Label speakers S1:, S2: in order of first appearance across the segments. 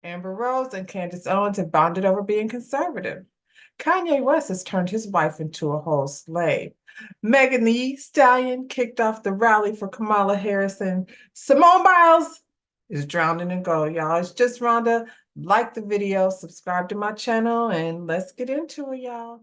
S1: Amber Rose and Candace Owens have bonded over being conservative. Kanye West has turned his wife into a whole slave. Megan the Stallion kicked off the rally for Kamala Harris, and Simone Biles is drowning in gold. Y'all, it's just Rhonda. Like the video, subscribe to my channel, and let's get into it, y'all.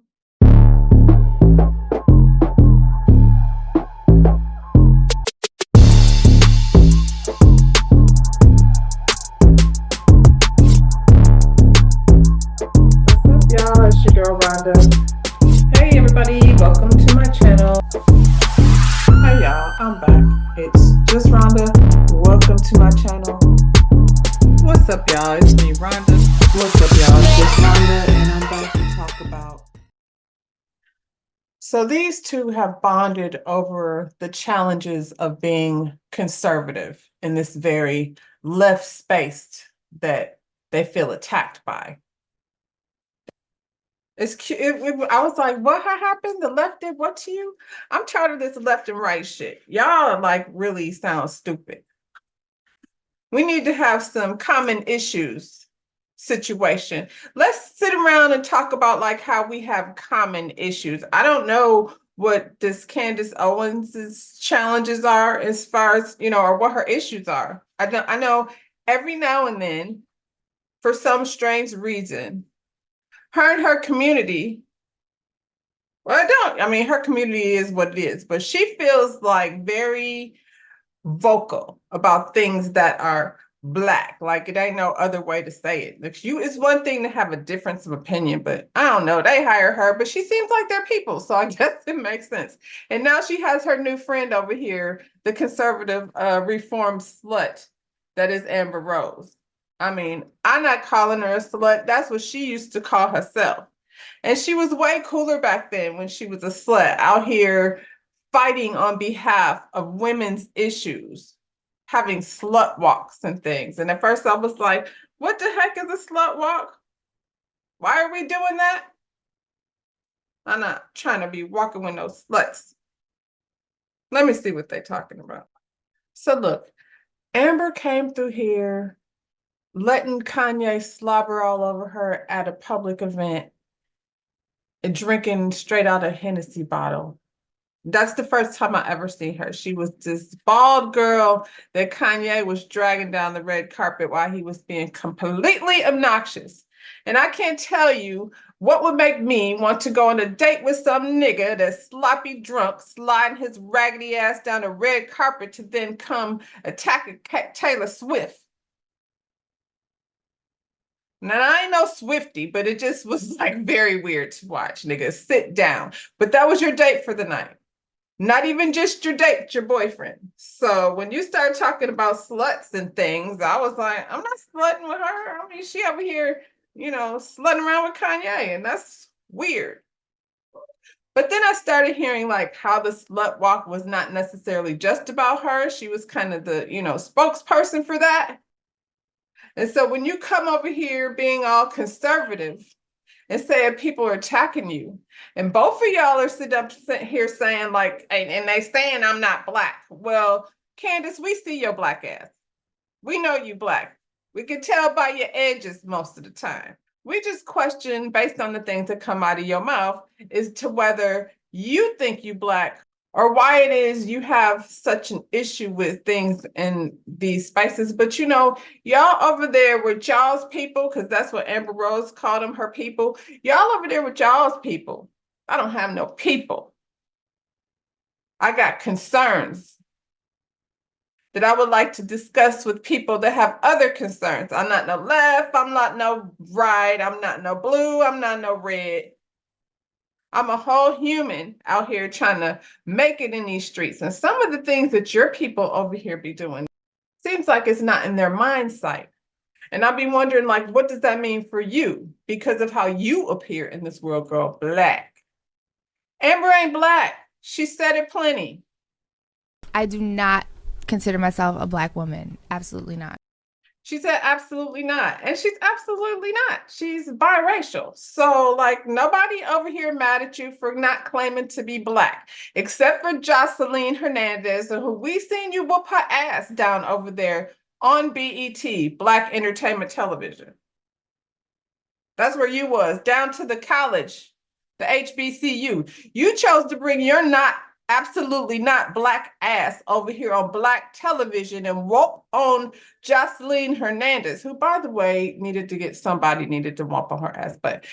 S1: Y'all, it's your girl Rhonda. Hey everybody, welcome to my channel. Hi y'all, I'm back. It's just Rhonda. Welcome to my channel. What's up y'all? It's me, Rhonda. What's up y'all? It's just Rhonda, and I'm about to talk about. So these two have bonded over the challenges of being conservative in this very left space that they feel attacked by. It's cute. I was like, what happened? The left did what to you? I'm tired of this left and right shit. Y'all like really sound stupid. We need to have some common issues situation. Let's sit around and talk about like how we have common issues. I don't know what this Candace Owens's challenges are as far as, or what her issues are. I know every now and then, for some strange reason, her and her community, her community is what it is, but she feels like very vocal about things that are Black. Like it ain't no other way to say it. Like it's one thing to have a difference of opinion, but I don't know, they hire her, but she seems like they're people. So I guess it makes sense. And now she has her new friend over here, the conservative reform slut that is Amber Rose. I mean, I'm not calling her a slut. That's what she used to call herself. And she was way cooler back then when she was a slut out here fighting on behalf of women's issues, having slut walks and things. And at first I was like, what the heck is a slut walk? Why are we doing that? I'm not trying to be walking with no sluts. Let me see what they're talking about. So look, Amber came through here letting Kanye slobber all over her at a public event and drinking straight out a Hennessy bottle. That's the first time I ever seen her. She was this bald girl that Kanye was dragging down the red carpet while he was being completely obnoxious. And I can't tell you what would make me want to go on a date with some nigga that's sloppy drunk, sliding his raggedy ass down a red carpet to then come attack a Taylor Swift. Now, I ain't no Swifty, but it just was like very weird to watch, nigga. Sit down. But that was your date for the night. Not even just your date, your boyfriend. So when you start talking about sluts and things, I was like, I'm not slutting with her. I mean, she over here, slutting around with Kanye, and that's weird. But then I started hearing like how the slut walk was not necessarily just about her. She was kind of the, spokesperson for that. And so when you come over here being all conservative and saying people are attacking you, and both of y'all are sitting here saying like, and they saying I'm not Black. Well, Candace, we see your Black ass. We know you Black. We can tell by your edges most of the time. We just question based on the things that come out of your mouth as to whether you think you Black or why it is you have such an issue with things in these spaces. But y'all over there with y'all's people, because that's what Amber Rose called them, her people. Y'all over there with y'all's people. I don't have no people. I got concerns that I would like to discuss with people that have other concerns. I'm not no left, I'm not no right, I'm not no blue, I'm not no red. I'm a whole human out here trying to make it in these streets. And some of the things that your people over here be doing seems like it's not in their mind sight. And I'll be wondering, like, what does that mean for you? Because of how you appear in this world, girl, Black. Amber ain't Black. She said it plenty.
S2: I do not consider myself a Black woman. Absolutely not.
S1: She said absolutely not. And she's absolutely not. She's biracial. So like nobody over here mad at you for not claiming to be Black, except for Jocelyn Hernandez, who we seen you whoop her ass down over there on BET, Black Entertainment Television. That's where you was, down to the college, the HBCU. You chose to bring your absolutely not Black ass over here on Black television and whoop on Jocelyn Hernandez, who, by the way, somebody needed to whoop on her ass. But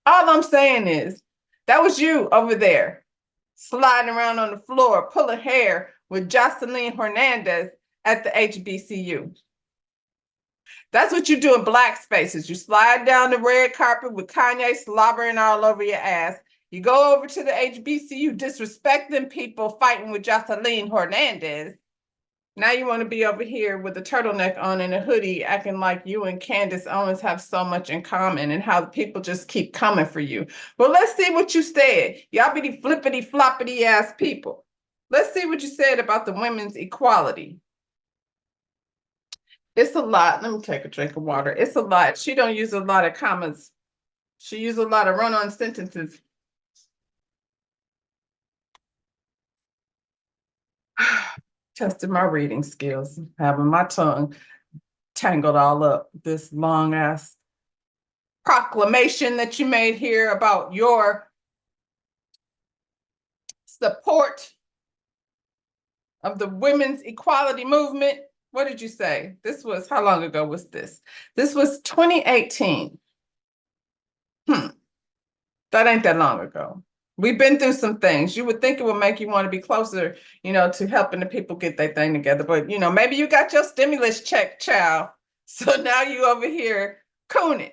S1: all I'm saying is, that was you over there, sliding around on the floor, pulling hair with Jocelyn Hernandez at the HBCU. That's what you do in Black spaces. You slide down the red carpet with Kanye slobbering all over your ass. You go over to the HBCU, disrespecting people, fighting with Jocelyn Hernandez. Now you want to be over here with a turtleneck on and a hoodie, acting like you and Candace Owens have so much in common and how people just keep coming for you. Well, let's see what you said. Y'all be the flippity floppity ass people. Let's see what you said about the women's equality. It's a lot. Let me take a drink of water. It's a lot. She don't use a lot of commas. She uses a lot of run-on sentences. Tested my reading skills, having my tongue tangled all up. This long ass proclamation that you made here about your support of the women's equality movement. What did you say? This was, how long ago was this? This was 2018. That ain't that long ago. We've been through some things. You would think it would make you want to be closer, to helping the people get their thing together. But, maybe you got your stimulus check, child. So now you over here cooning.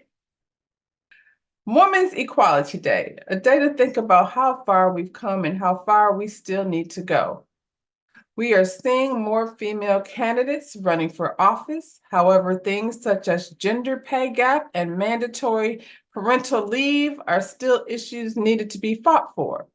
S1: Women's Equality Day, a day to think about how far we've come and how far we still need to go. We are seeing more female candidates running for office. However, things such as gender pay gap and mandatory parental leave are still issues needed to be fought for.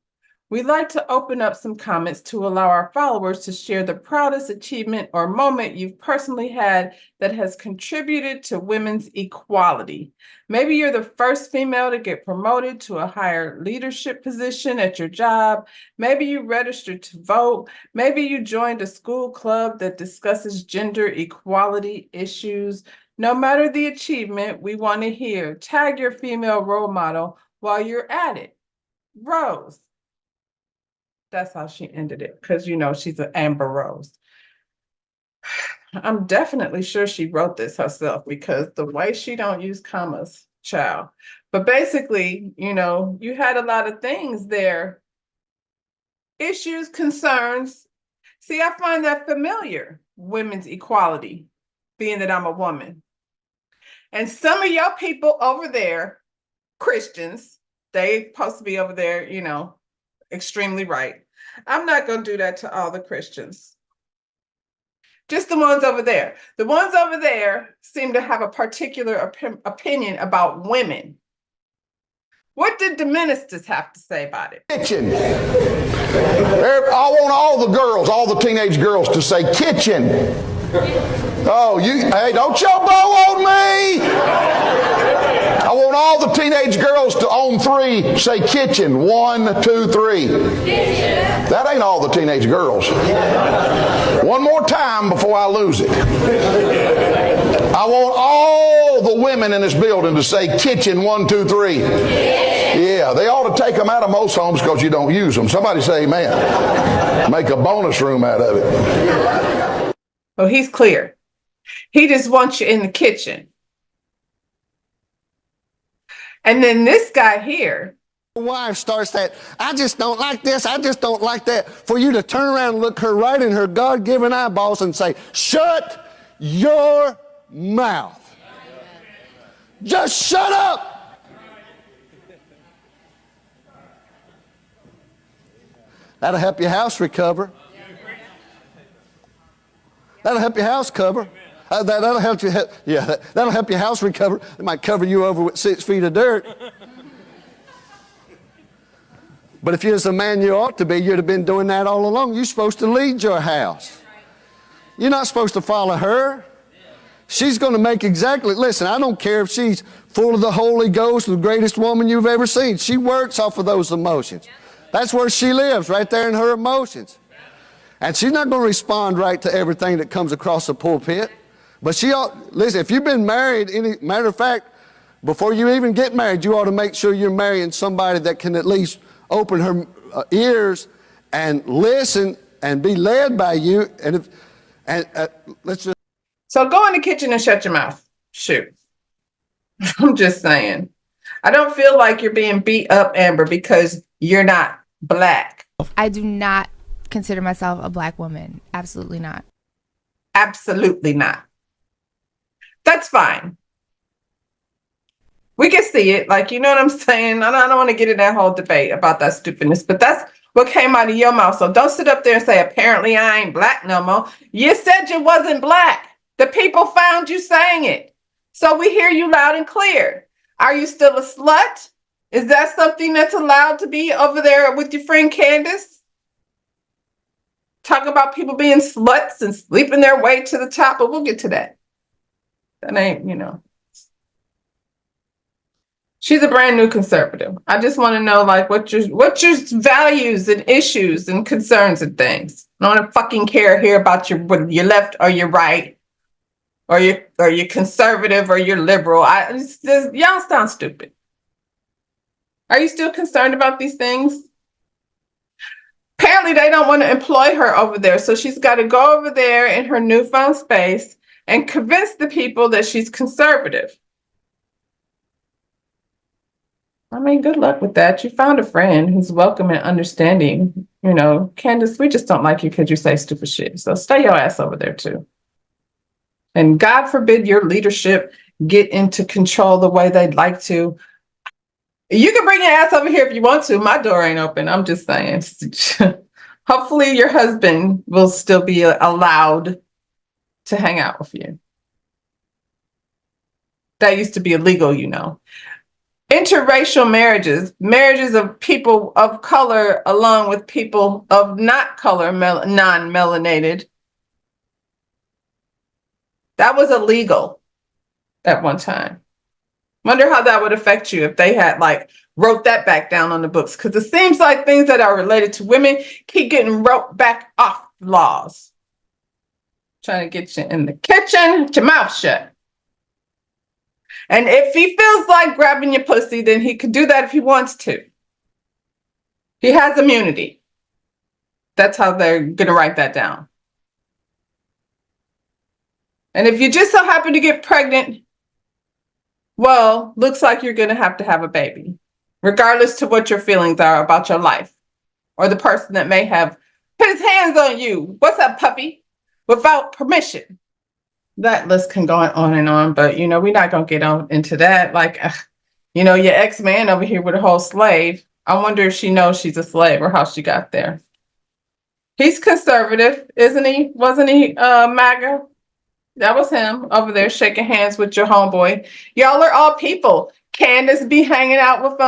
S1: We'd like to open up some comments to allow our followers to share the proudest achievement or moment you've personally had that has contributed to women's equality. Maybe you're the first female to get promoted to a higher leadership position at your job. Maybe you registered to vote. Maybe you joined a school club that discusses gender equality issues. No matter the achievement, we want to hear. Tag your female role model while you're at it. Rose. That's how she ended it, because she's an Amber Rose. I'm definitely sure she wrote this herself, because the way she don't use commas, child. But basically, you had a lot of things there. Issues, concerns. See, I find that familiar, women's equality, being that I'm a woman. And some of your people over there, Christians, they supposed to be over there, extremely right. I'm not going to do that to all the Christians. Just the ones over there. The ones over there seem to have a particular opinion about women. What did the ministers have to say about it?
S3: Kitchen. I want all the girls, all the teenage girls to say kitchen. Oh, hey, don't y'all bow on me. I want all the teenage girls to, on three, say kitchen. 1, 2, 3. That ain't all the teenage girls. One more time before I lose it. I want all the women in this building to say kitchen. 1, 2, 3. Yeah, they ought to take them out of most homes because you don't use them. Somebody say amen. Make a bonus room out of it.
S1: Well, he's clear. He just wants you in the kitchen. And then this guy here.
S4: Wife starts that, I just don't like this, I just don't like that. For you to turn around and look her right in her God-given eyeballs and say, shut your mouth. Just shut up. That'll help your house recover. That'll help your house cover. That'll help you. That'll help your house recover. It might cover you over with 6 feet of dirt. But if you're the man you ought to be, you'd have been doing that all along. You're supposed to lead your house. You're not supposed to follow her. She's going to make exactly. Listen, I don't care if she's full of the Holy Ghost, the greatest woman you've ever seen. She works off of those emotions. That's where she lives, right there in her emotions. And she's not going to respond right to everything that comes across the pulpit. But she ought, listen, if you've been married, matter of fact, before you even get married, you ought to make sure you're marrying somebody that can at least open her ears and listen and be led by you. And let's just.
S1: So go in the kitchen and shut your mouth. Shoot. I'm just saying. I don't feel like you're being beat up, Amber, because you're not black.
S2: I do not consider myself a black woman. Absolutely not.
S1: Absolutely not. That's fine. We can see it. Like, you know what I'm saying? I don't want to get in that whole debate about that stupidness, but that's what came out of your mouth. So don't sit up there and say, apparently I ain't black no more. You said you wasn't black. The people found you saying it. So we hear you loud and clear. Are you still a slut? Is that something that's allowed to be over there with your friend Candace? Talk about people being sluts and sleeping their way to the top, but we'll get to that. That ain't, you know. She's a brand new conservative. I just want to know, like, what your values and issues and concerns and things. I don't fucking care here about whether you're left or you're right, or you're conservative or you're liberal. Y'all sound stupid. Are you still concerned about these things? Apparently, they don't want to employ her over there, so she's got to go over there in her newfound space and convince the people that she's conservative. I mean, good luck with that. You found a friend who's welcome and understanding. You know, Candace, we just don't like you because you say stupid shit. So stay your ass over there too. And God forbid your leadership get into control the way they'd like to. You can bring your ass over here if you want to. My door ain't open. I'm just saying. Hopefully your husband will still be allowed to hang out with you. That used to be illegal, you know. Interracial marriages of people of color along with people of not color, non-melanated. That was illegal at one time. Wonder how that would affect you if they had wrote that back down on the books, because it seems like things that are related to women keep getting wrote back off laws. Trying to get you in the kitchen, get your mouth shut. And if he feels like grabbing your pussy, then he could do that if he wants to. He has immunity. That's how they're going to write that down. And if you just so happen to get pregnant, well, looks like you're going to have a baby, regardless to what your feelings are about your life or the person that may have put his hands on you. What's up, puppy? Without permission. That list can go on and on, but, you know, we're not going to get on into that. You know, your ex-man over here with a whole slave. I wonder if she knows she's a slave or how she got there. He's conservative, isn't he? Wasn't he MAGA? That was him over there shaking hands with your homeboy. Y'all are all people. Candace be hanging out with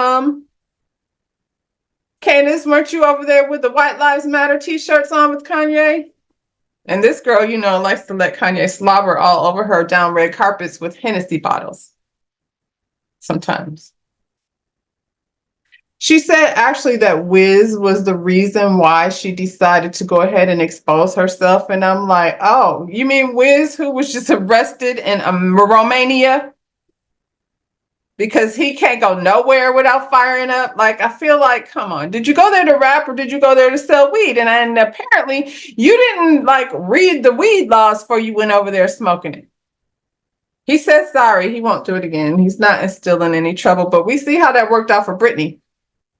S1: Candace, weren't you over there with the White Lives Matter t-shirts on with Kanye? And this girl, you know, likes to let Kanye slobber all over her down red carpets with Hennessy bottles. Sometimes. She said actually that Wiz was the reason why she decided to go ahead and expose herself. And I'm like, oh, you mean Wiz, who was just arrested in Romania? Because he can't go nowhere without firing up. I feel like, come on, did you go there to rap or did you go there to sell weed? And apparently you didn't read the weed laws before you went over there smoking it. He said sorry, he won't do it again. He's not instilling any trouble, but we see how that worked out for Britney.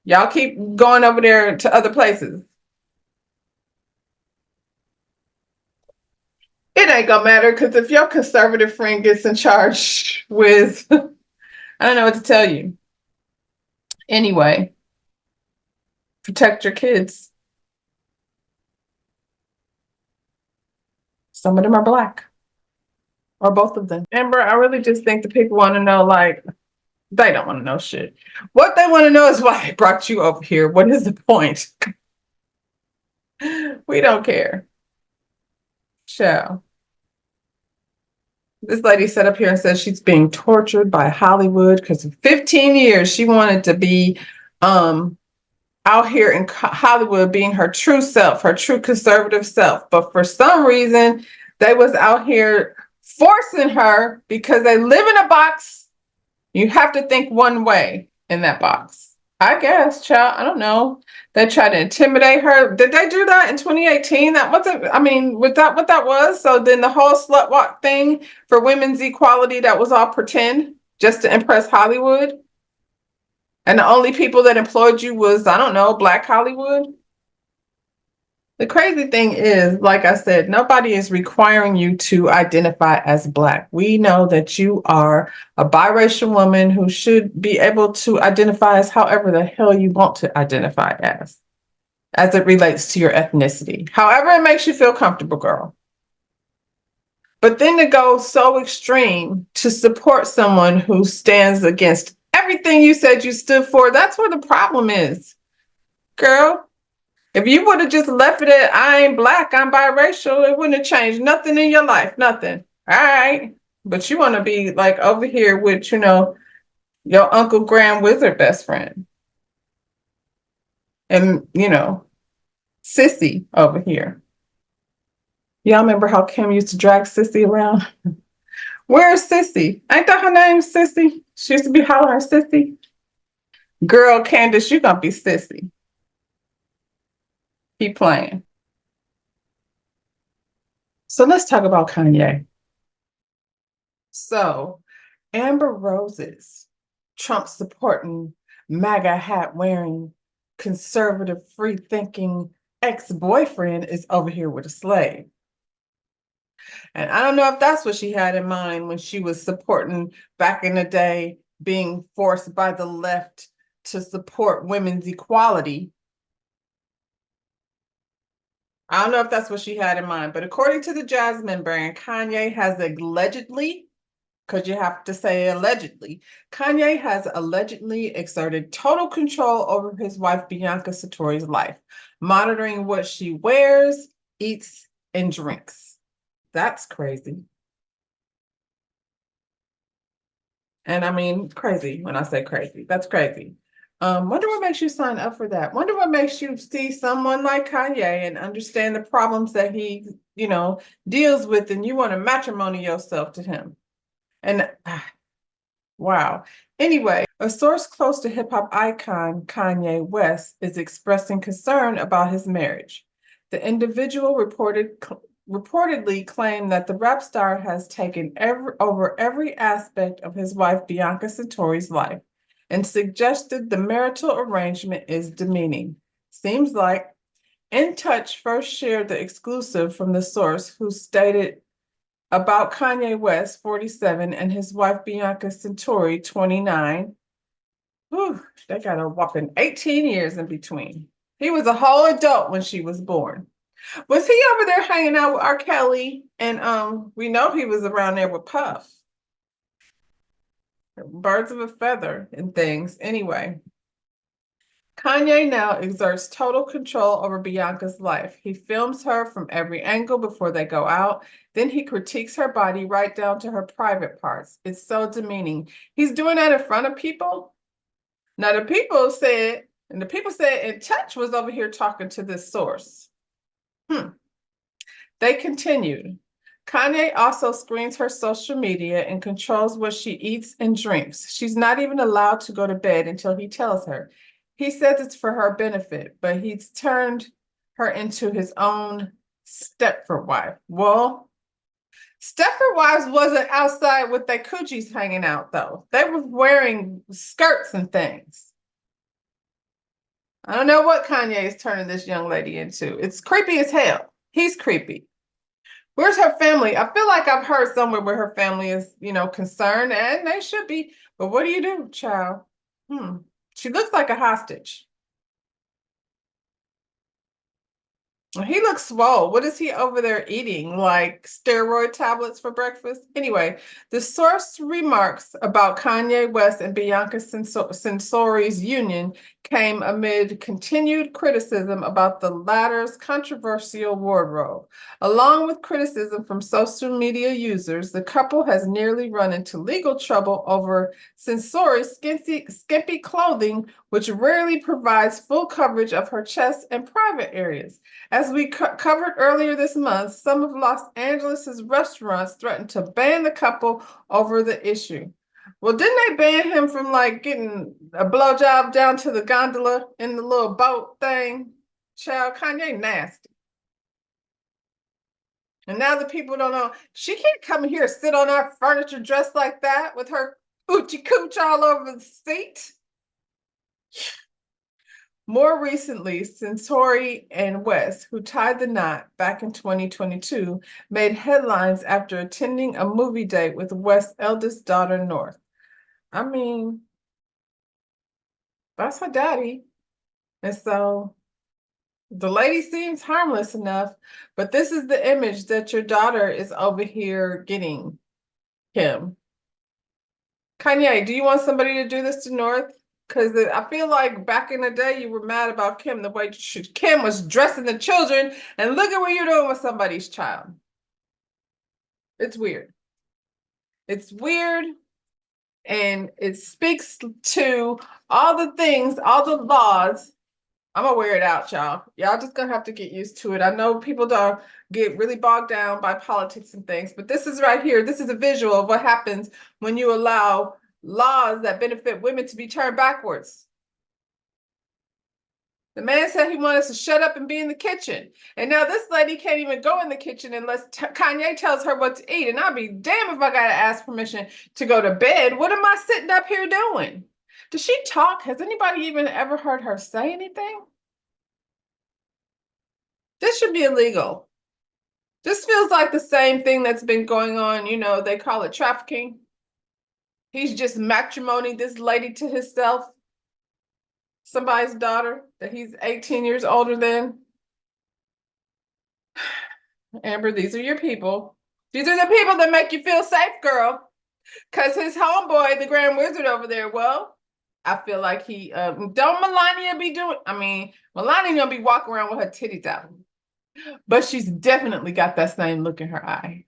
S1: Y'all keep going over there to other places. It ain't gonna matter, because if your conservative friend gets in charge with I don't know what to tell you. Anyway, protect your kids. Some of them are black. Or both of them. Amber, I really just think the people want to know, they don't want to know shit. What they want to know is why they brought you over here. What is the point? We don't care. Ciao. This lady sat up here and said she's being tortured by Hollywood because for 15 years she wanted to be out here in Hollywood being her true self, her true conservative self. But for some reason, they was out here forcing her because they live in a box. You have to think one way in that box. I guess, child. I don't know. They tried to intimidate her. Did they do that in 2018? That wasn't, I mean, was that what that was? So then the whole slut walk thing for women's equality, that was all pretend just to impress Hollywood? And the only people that employed you was, I don't know, Black Hollywood? The crazy thing is, like I said, nobody is requiring you to identify as Black. We know that you are a biracial woman who should be able to identify as however the hell you want to identify as it relates to your ethnicity. However it makes you feel comfortable, girl. But then to go so extreme to support someone who stands against everything you said you stood for, that's where the problem is, girl. If you would have just left it at I ain't Black, I'm biracial, it wouldn't have changed nothing in your life. Nothing. All right. But you want to be like over here with, your Uncle Graham Wizard best friend. And, Sissy over here. Y'all remember how Kim used to drag Sissy around? Where's Sissy? Ain't that her name, Sissy? She used to be hollering Sissy. Girl, Candace, you gonna be Sissy. Keep playing. So let's talk about Kanye. So Amber Rose's Trump supporting, MAGA hat wearing, conservative free thinking ex-boyfriend is over here with a slave. And I don't know if that's what she had in mind when she was supporting back in the day, being forced by the left to support women's equality. I don't know if that's what she had in mind, but according to the Jasmine brand, Kanye has allegedly, because you have to say allegedly, Kanye has allegedly exerted total control over his wife Bianca Sartori's life, monitoring what she wears, eats, and drinks. That's crazy. And I mean, crazy when I say crazy. That's crazy. Wonder what makes you sign up for that. Wonder what makes you see someone like Kanye and understand the problems that he, deals with, and you want to matrimony yourself to him. And wow. Anyway, a source close to hip hop icon Kanye West is expressing concern about his marriage. The individual reportedly claimed that the rap star has taken over every aspect of his wife Bianca Sartori's life and suggested the marital arrangement is demeaning. Seems like In Touch first shared the exclusive from the source, who stated about Kanye West, 47, and his wife Bianca Sartori, 29. Whew, they got a whopping 18 years in between. He was a whole adult when she was born. Was he over there hanging out with R. Kelly? And we know he was around there with Puff. Birds of a feather and things. Anyway, Kanye now exerts total control over Bianca's life. He films her from every angle before they go out. Then he critiques her body right down to her private parts. It's so demeaning. He's doing that in front of people. Now, the people said In Touch was over here talking to this source. They continued. Kanye also screens her social media and controls what she eats and drinks. She's not even allowed to go to bed until he tells her. He says it's for her benefit, but he's turned her into his own Stepford wife. Well, Stepford wives wasn't outside with their coochies hanging out, though. They were wearing skirts and things. I don't know what Kanye is turning this young lady into. It's creepy as hell. He's creepy. Where's her family? I feel like I've heard somewhere where her family is, concerned, and they should be. But what do you do, child? She looks like a hostage. He looks swole. What is he over there eating? Like steroid tablets for breakfast? Anyway, the source remarks about Kanye West and Bianca Sartori's union came amid continued criticism about the latter's controversial wardrobe. Along with criticism from social media users, the couple has nearly run into legal trouble over Sartori's skimpy clothing, which rarely provides full coverage of her chest and private areas. As As we covered earlier this month, some of Los Angeles' restaurants threatened to ban the couple over the issue. Well, didn't they ban him from like getting a blowjob down to the gondola in the little boat thing? Child, Kanye nasty. And now the people don't know. She can't come here and sit on our furniture dressed like that with her oochie cooch all over the seat. More recently, Centauri and West, who tied the knot back in 2022, made headlines after attending a movie date with West's eldest daughter, North. I mean, that's her daddy. And so the lady seems harmless enough, but this is the image that your daughter is over here getting him. Kanye, do you want somebody to do this to North? Because I feel like back in the day, you were mad about Kim, the way Kim was dressing the children, and look at what you're doing with somebody's child. It's weird. It's weird, and it speaks to all the things, all the laws. I'm gonna wear it out, y'all. Y'all just gonna have to get used to it. I know people don't get really bogged down by politics and things, but this is right here. This is a visual of what happens when you allow laws that benefit women to be turned backwards. The man said he wanted us to shut up and be in the kitchen. And now this lady can't even go in the kitchen unless Kanye tells her what to eat. And I'll be damned if I gotta ask permission to go to bed. What am I sitting up here doing? Does she talk? Has anybody even ever heard her say anything? This should be illegal. This feels like the same thing that's been going on, you know, they call it trafficking. He's just matrimony this lady to himself, somebody's daughter that he's 18 years older than. Amber, these are your people. These are the people that make you feel safe, girl. Because his homeboy, the Grand Wizard over there, well, I feel like he, don't Melania be doing, I mean, Melania gonna be walking around with her titties out. But she's definitely got that same look in her eye.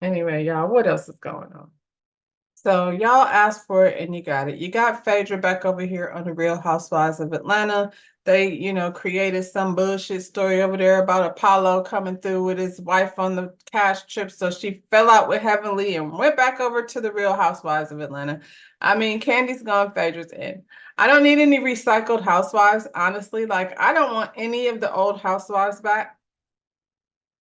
S1: Anyway, y'all, what else is going on? So y'all asked for it and you got it. You got Fedra back over here on the Real Housewives of Atlanta. They, you know, created some bullshit story over there about Apollo coming through with his wife on the cash trip. So she fell out with Heavenly and went back over to the Real Housewives of Atlanta. I mean, Candy's gone, Fedra's in. I don't need any recycled housewives, honestly. Like, I don't want any of the old housewives back.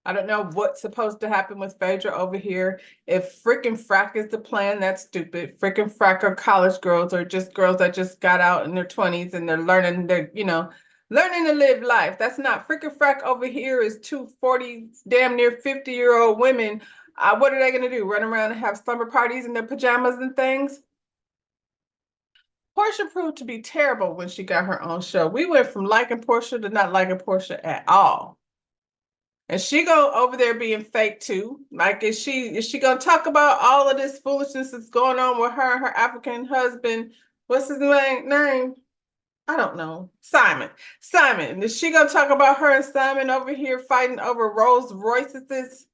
S1: I don't know what's supposed to happen with Fedra over here. If frickin' frack is the plan, that's stupid. Frickin' frack are college girls or just girls that just got out in their 20s and they're learning, you know, learning to live life. That's not frickin' frack over here is 240, damn near 50-year-old women. What are they gonna do? Run around and have slumber parties in their pajamas and things? Portia proved to be terrible when she got her own show. We went from liking Portia to not liking Portia at all. And she go over there being fake too. Like, is she gonna talk about all of this foolishness that's going on with her and her African husband? What's his name? I don't know. Simon. Is she gonna talk about her and Simon over here fighting over Rolls Royces?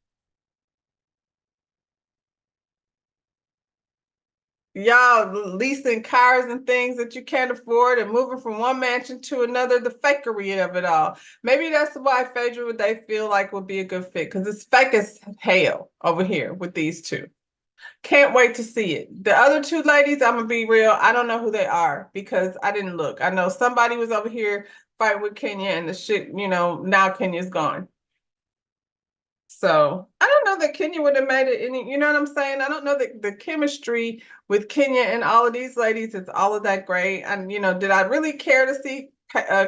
S1: Y'all leasing cars and things that you can't afford and moving from one mansion to another, the fakery of it all. Maybe that's why Fedra they feel like would be a good fit, because it's fake as hell over here with these two. Can't wait to see it. The other two ladies, I'm gonna be real, I don't know who they are because I didn't look. I know somebody was over here fighting with Kenya and the shit, you know, now Kenya's gone. So I don't know that Kenya would have made it any, you know what I'm saying? I don't know that the chemistry with Kenya and all of these ladies is all of that great. And, you know, did I really care to see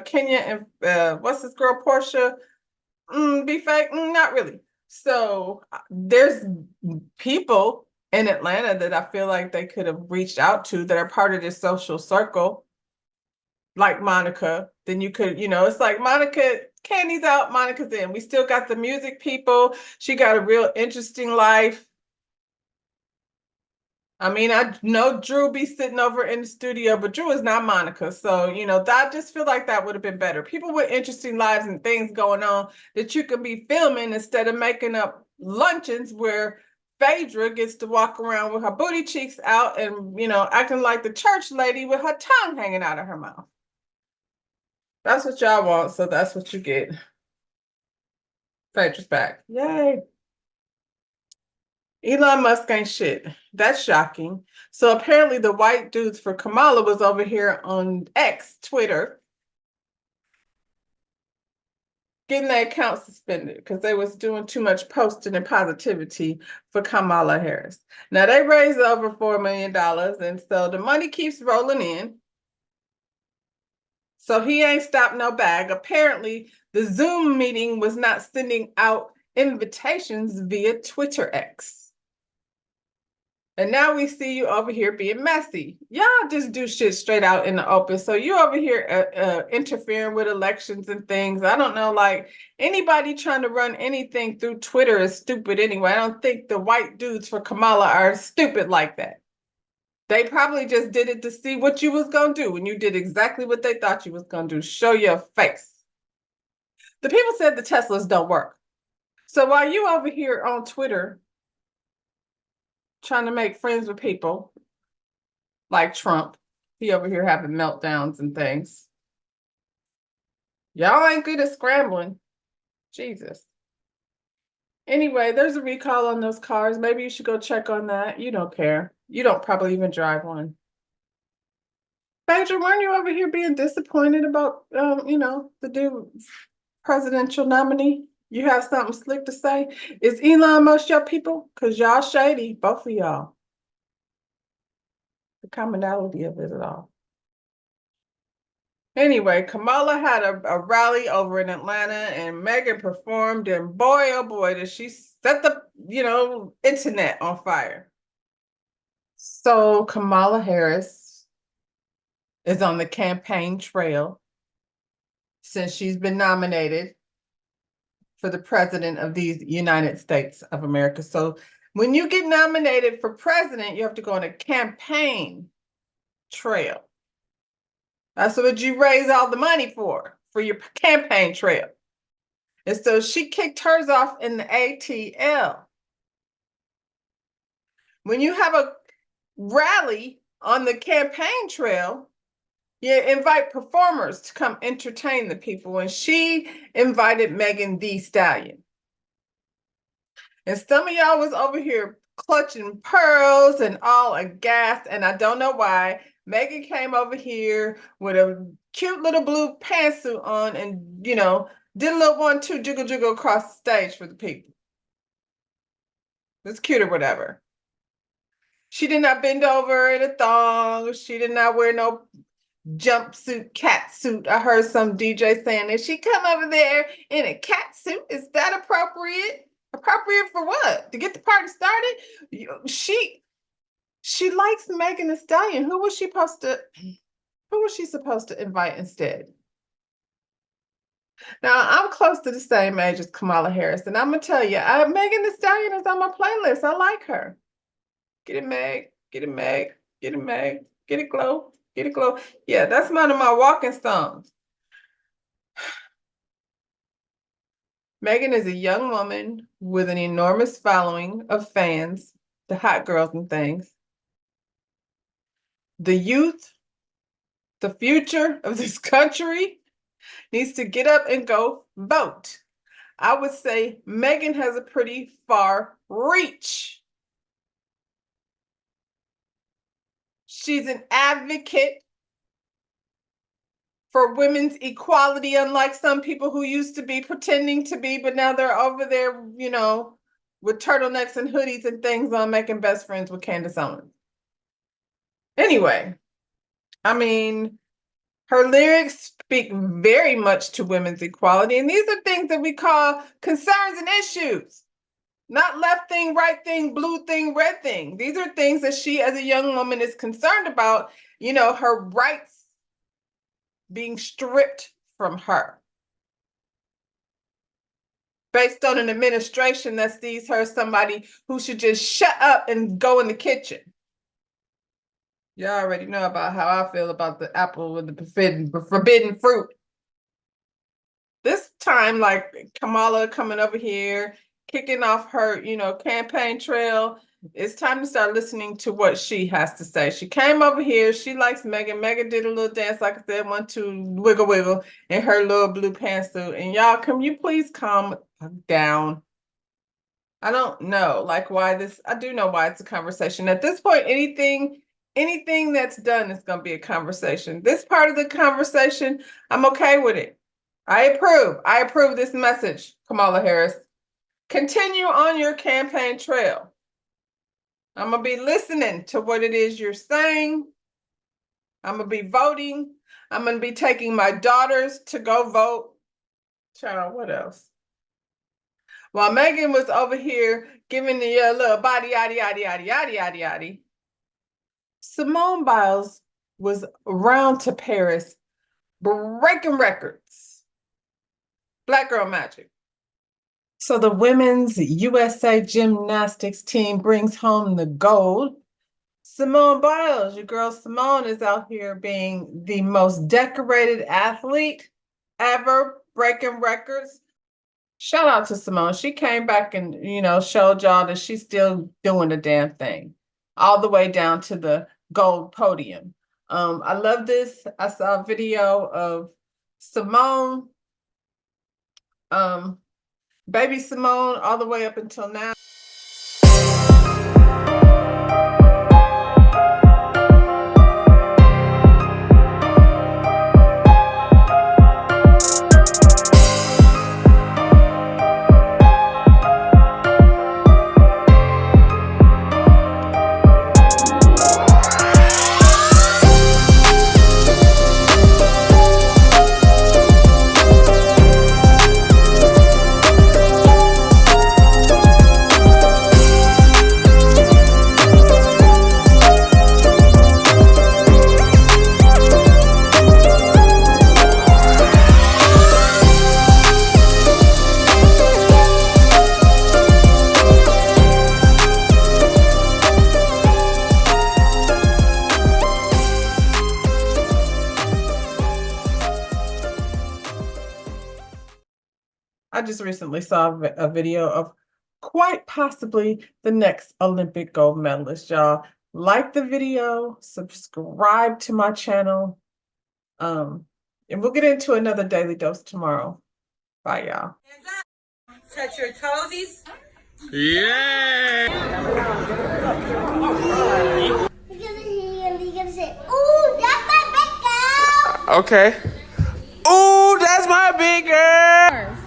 S1: Kenya and what's this girl, Portia, be fake? Not really. So there's people in Atlanta that I feel like they could have reached out to that are part of this social circle, like Monica. Then you could, you know, it's like Monica, Candy's out, Monica's in. We still got the music people. She got a real interesting life. I mean, I know Drew be sitting over in the studio, but Drew is not Monica. So, you know, I just feel like that would have been better. People with interesting lives and things going on that you could be filming instead of making up luncheons where Phaedra gets to walk around with her booty cheeks out and, you know, acting like the church lady with her tongue hanging out of her mouth. That's what y'all want, so that's what you get. Fedra's back. Yay. Elon Musk ain't shit. That's shocking. So apparently the white dudes for Kamala was over here on X, Twitter, getting their account suspended because they was doing too much posting and positivity for Kamala Harris. Now they raised over $4 million, and so the money keeps rolling in. So he ain't stopped no bag. Apparently, the Zoom meeting was not sending out invitations via Twitter X. And now we see you over here being messy. Y'all just do shit straight out in the open. So you over here interfering with elections and things. I don't know, like anybody trying to run anything through Twitter is stupid anyway. I don't think the white dudes for Kamala are stupid like that. They probably just did it to see what you was gonna do, and you did exactly what they thought you was gonna do. Show your face. The people said the Teslas don't work. So while you over here on Twitter trying to make friends with people like Trump, he over here having meltdowns and things. Y'all ain't good at scrambling. Jesus. Anyway, there's a recall on those cars. Maybe you should go check on that. You don't care. You don't probably even drive one. Fedra, weren't you over here being disappointed about, the dude presidential nominee? You have something slick to say? Is Elon Musk your people? Because y'all shady, both of y'all. The commonality of it all. Anyway, Kamala had a rally over in Atlanta, and Megan performed, and boy, oh boy, did she set the, internet on fire. So Kamala Harris is on the campaign trail since she's been nominated for the president of these United States of America. So when you get nominated for president, you have to go on a campaign trail. That's what you raise all the money for your campaign trail. And so she kicked hers off in the ATL. When you have a rally on the campaign trail, you invite performers to come entertain the people. And she invited Megan Thee Stallion. And some of y'all was over here clutching pearls and all aghast, and I don't know why. Megan came over here with a cute little blue pantsuit on and, did a little 1-2 jiggle jiggle across the stage for the people. It's cute or whatever. She did not bend over in a thong. She did not wear no jumpsuit, cat suit. I heard some DJ saying that she come over there in a cat suit. Is that appropriate? Appropriate for what? To get the party started? She likes Megan Thee Stallion. Who was she supposed to invite instead? Now, I'm close to the same age as Kamala Harris, and I'm gonna tell you, Megan Thee Stallion is on my playlist. I like her. Get it, Meg. Get it, Meg. Get it, Meg. Get it, Glow. Get it, Glow. Yeah, that's one of my walking songs. Megan is a young woman with an enormous following of fans, the hot girls and things. The youth, the future of this country needs to get up and go vote. I would say Megan has a pretty far reach. She's an advocate for women's equality, unlike some people who used to be pretending to be, but now they're over there, with turtlenecks and hoodies and things on, making best friends with Candace Owens. Anyway, I mean, her lyrics speak very much to women's equality, and these are things that we call concerns and issues. Not left thing, right thing, blue thing, red thing. These are things that she, as a young woman, is concerned about, her rights being stripped from her based on an administration that sees her somebody who should just shut up and go in the kitchen. Y'all already know about how I feel about the apple with the forbidden fruit. This time, like Kamala coming over here kicking off her, campaign trail. It's time to start listening to what she has to say. She came over here. She likes Megan. Megan did a little dance, like I said, 1, 2, wiggle, wiggle in her little blue pantsuit. And y'all, can you please calm down? I don't know, like why this. I do know why it's a conversation. At this point, anything that's done is going to be a conversation. This part of the conversation, I'm okay with it. I approve. I approve this message, Kamala Harris. Continue on your campaign trail. I'm going to be listening to what it is you're saying. I'm going to be voting. I'm going to be taking my daughters to go vote. Child, what else? While Megan was over here giving the little body, yaddy, yaddy, yaddy, yaddy, yaddy, yaddy, Simone Biles was around to Paris breaking records. Black Girl Magic. So the women's USA gymnastics team brings home the gold. Simone Biles, your girl Simone, is out here being the most decorated athlete ever, breaking records. Shout out to Simone. She came back and, showed y'all that she's still doing the damn thing, all the way down to the gold podium. I love this. I saw a video of Simone, baby Simone, all the way up until now. I just recently saw a video of quite possibly the next Olympic gold medalist, y'all. Like the video, subscribe to my channel. And we'll get into another daily dose tomorrow. Bye, y'all.
S5: Touch your toesies.
S6: Yeah.
S7: You're gonna say, ooh, that's my big girl.
S6: Okay. Ooh, that's my big girl.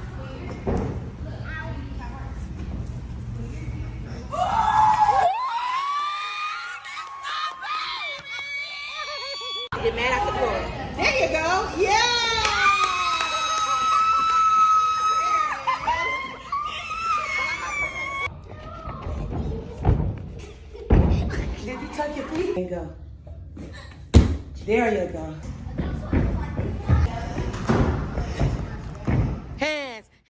S5: Get mad at the floor. There you go. Yeah. Did you tuck your feet? There you go. There you go. Hands.